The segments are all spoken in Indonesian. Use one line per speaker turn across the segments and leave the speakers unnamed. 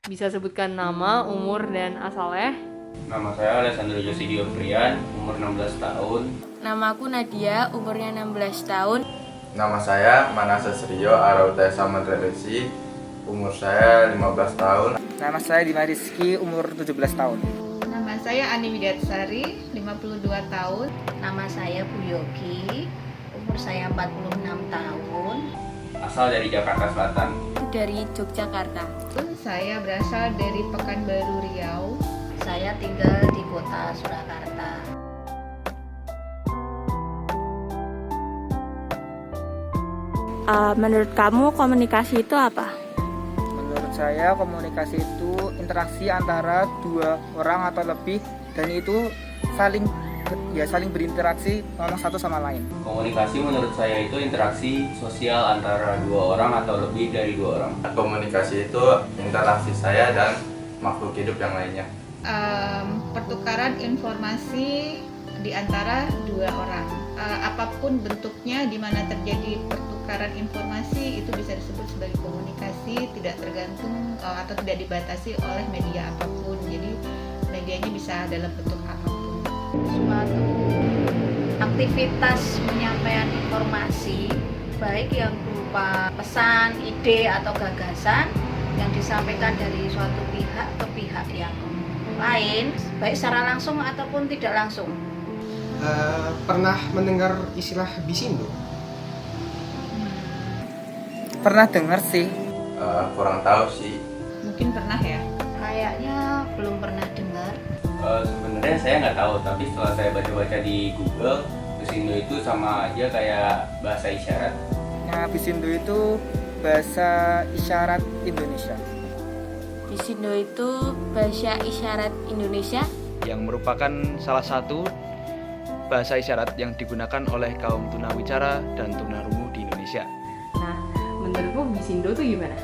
Bisa sebutkan nama, umur, dan asalnya?
Nama saya Alessandro Josidio Frian, umur 16 tahun.
Namaku Nadia, umurnya 16 tahun.
Nama saya Manasses Rio Arautesa Mandrelesi, umur saya 15 tahun.
Nama saya Dima Rizky, umur 17 tahun.
Nama saya Ani Widiatsari, 52 tahun.
Nama saya Bu Yogi, umur saya 46 tahun.
Asal dari Jakarta Selatan.
Dari Yogyakarta.
Saya berasal dari Pekanbaru Riau.
Saya tinggal di kota Surakarta.
Menurut kamu komunikasi itu apa?
Menurut saya komunikasi itu interaksi antara dua orang atau lebih, dan itu saling berinteraksi ngomong satu sama lain.
Komunikasi menurut saya itu interaksi sosial antara dua orang atau lebih dari dua orang.
Komunikasi itu interaksi saya dan makhluk hidup yang lainnya.
Pertukaran informasi di antara dua orang. Apapun bentuknya di mana terjadi pertukaran informasi itu bisa disebut sebagai komunikasi, tidak tergantung atau tidak dibatasi oleh media apapun. Jadi medianya bisa dalam bentuk apapun.
Suatu aktivitas penyampaian informasi, baik yang berupa pesan, ide, atau gagasan yang disampaikan dari suatu pihak ke pihak yang lain, baik secara langsung ataupun tidak langsung.
Pernah mendengar istilah bisindo?
Pernah dengar sih.
Kurang tahu sih.
Mungkin pernah ya.
Kayaknya belum pernah dengar.
Sebenarnya saya nggak tahu, tapi setelah saya baca-baca di Google, Bisindo itu sama aja kayak bahasa isyarat.
Nah, Bisindo itu bahasa isyarat Indonesia.
Bisindo itu bahasa isyarat Indonesia
yang merupakan salah satu bahasa isyarat yang digunakan oleh kaum tunawicara dan tunarungu di Indonesia.
Nah, menurutmu Bisindo tuh gimana?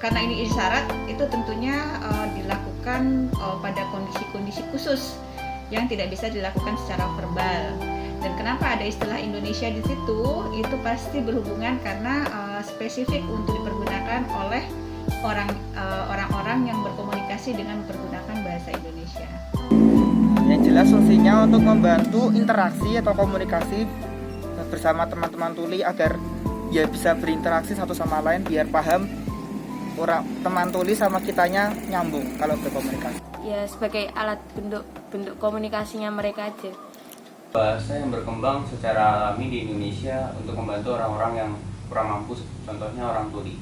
Karena ini isyarat, itu tentunya dilakukan pada kondisi-kondisi khusus yang tidak bisa dilakukan secara verbal. Dan kenapa ada istilah Indonesia di situ? Itu pasti berhubungan karena spesifik untuk dipergunakan oleh orang-orang yang berkomunikasi dengan menggunakan bahasa Indonesia.
Yang jelas fungsinya untuk membantu interaksi atau komunikasi bersama teman-teman tuli agar ya bisa berinteraksi satu sama lain, biar paham orang teman tuli sama kitanya nyambung kalau berkomunikasi.
ya sebagai alat bentuk komunikasinya mereka aja.
Bahasa yang berkembang secara alami di Indonesia untuk membantu orang-orang yang kurang mampu, contohnya orang tuli.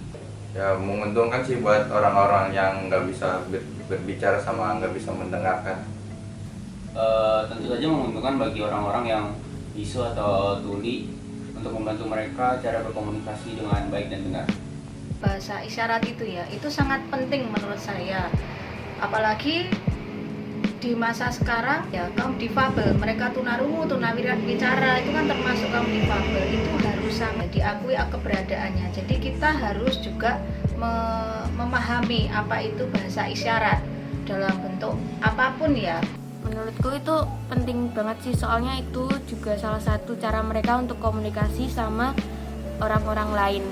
Ya menguntungkan sih buat orang-orang yang nggak bisa berbicara sama nggak bisa mendengarkan.
Tentu saja menguntungkan bagi orang-orang yang bisu atau tuli untuk membantu mereka cara berkomunikasi dengan baik dan benar.
Bahasa isyarat itu ya, itu sangat penting menurut saya. Apalagi di masa sekarang ya, kaum difabel, mereka tunarungu, tunawicara itu kan termasuk kaum difabel, itu harus sangat diakui keberadaannya. Jadi kita harus juga memahami apa itu bahasa isyarat dalam bentuk apapun ya.
Menurutku itu penting banget sih, soalnya itu juga salah satu cara mereka untuk komunikasi sama orang-orang lain,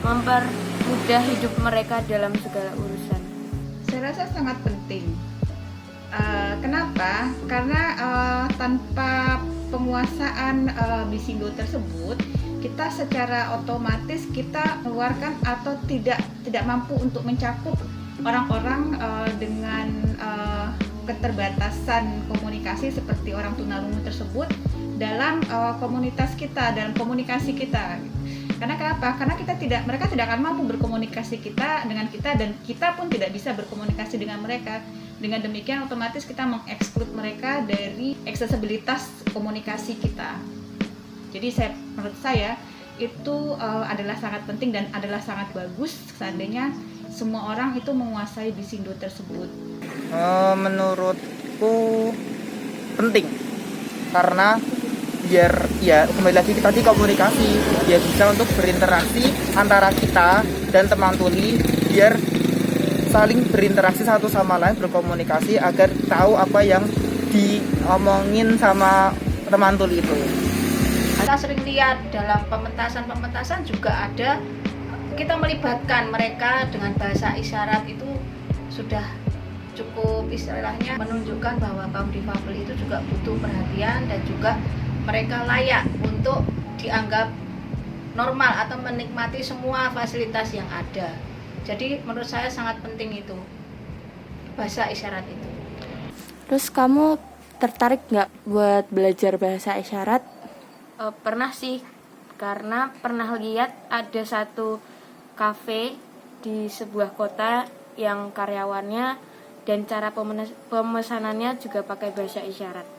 mempermudah hidup mereka dalam segala urusan.
Saya rasa sangat penting. Kenapa? Karena tanpa penguasaan Bisindo tersebut, kita secara otomatis kita mengeluarkan atau tidak mampu untuk mencakup orang-orang dengan keterbatasan komunikasi seperti orang tunarungu tersebut dalam komunitas kita, dalam komunikasi kita. Karena kenapa? Karena mereka tidak akan mampu berkomunikasi dengan kita, dan kita pun tidak bisa berkomunikasi dengan mereka. Dengan demikian otomatis kita mengeksklud mereka dari aksesibilitas komunikasi kita. Jadi menurut saya itu adalah sangat penting dan adalah sangat bagus seandainya semua orang itu menguasai Bisindo tersebut.
Menurutku penting karena biar ya kembali lagi tadi komunikasi, biar bisa untuk berinteraksi antara kita dan teman tuli, biar saling berinteraksi satu sama lain, berkomunikasi agar tahu apa yang diomongin sama teman tuli itu.
Kita sering lihat dalam pementasan juga ada kita melibatkan mereka dengan bahasa isyarat itu sudah cukup istilahnya menunjukkan bahwa kaum difabel itu juga butuh perhatian dan juga mereka layak untuk dianggap normal atau menikmati semua fasilitas yang ada. Jadi menurut saya sangat penting itu bahasa isyarat itu.
Terus kamu tertarik nggak buat belajar bahasa isyarat? Pernah sih, karena pernah lihat ada satu kafe di sebuah kota yang karyawannya dan cara pemesanannya juga pakai bahasa isyarat.